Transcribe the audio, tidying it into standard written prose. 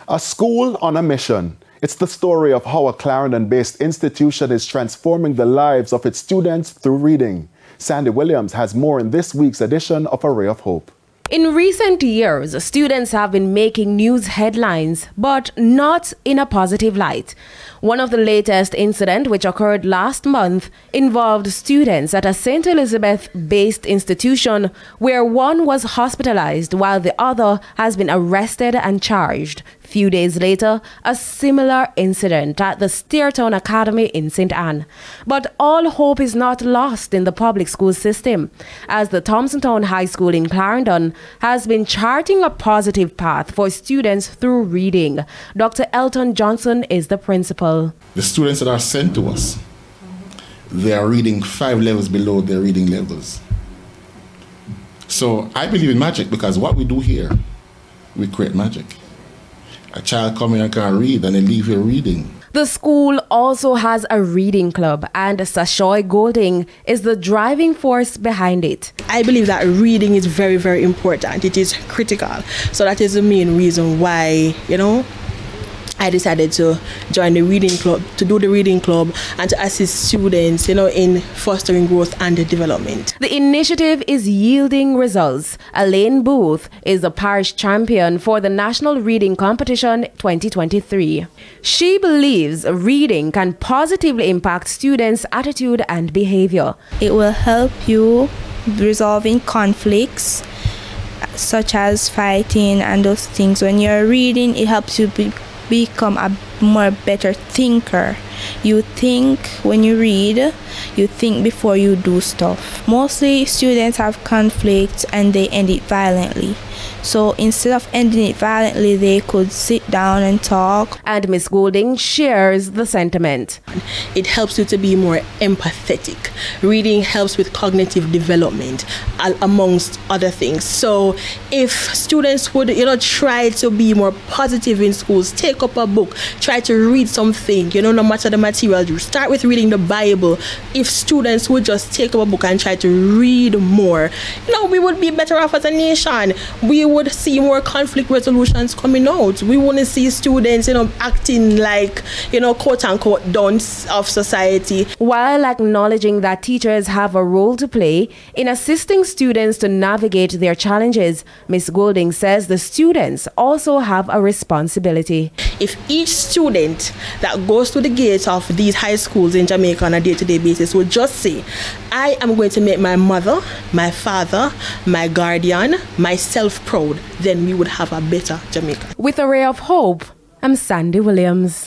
A school on a mission. It's the story of how a Clarendon-based institution is transforming the lives of its students through reading. Sandy Williams has more in this week's edition of A Ray of Hope. In recent years, students have been making news headlines, but not in a positive light. One of the latest incidents, which occurred last month, involved students at a St. Elizabeth-based institution where one was hospitalized while the other has been arrested and charged. Few days later, a similar incident at the Steertown Academy in St. Anne. But all hope is not lost in the public school system, as the Thompsontown High School in Clarendon has been charting a positive path for students through reading. Dr. Elton Johnson is the principal. The students that are sent to us, they are reading 5 levels below their reading levels. So I believe in magic, because what we do here, we create magic. A child come in and can read and they leave here reading. The school also has a reading club, and Sashoy Golding is the driving force behind it. I believe that reading is very, very important. It is critical. So that is the main reason why, I decided to join the reading club, to do the reading club and to assist students, in fostering growth and development. The initiative is yielding results. Elaine Booth is the parish champion for the National Reading Competition 2023. She believes reading can positively impact students' attitude and behavior. It will help you resolving conflicts, such as fighting and those things. When you're reading, it helps you become a more better thinker. You think when you read, you think before you do stuff. Mostly students have conflicts and they end it violently. So instead of ending it violently, they could sit down and talk. And Miss Golding shares the sentiment. It helps you to be more empathetic. Reading helps with cognitive development, amongst other things. So if students would, try to be more positive in schools, take up a book, try to read something, no matter the material, you start with reading the Bible. If students would just take up a book and try to read more, we would be better off as a nation. We would see more conflict resolutions coming out. We wouldn't see students, acting like, quote unquote, dunce of society. While acknowledging that teachers have a role to play in assisting students to navigate their challenges, Ms. Golding says the students also have a responsibility. If each student that goes to the gates of these high schools in Jamaica on a day-to-day basis would just say, I am going to make my mother, my father, my guardian, myself proud, then we would have a better Jamaica. With A Ray of Hope, I'm Sandy Williams.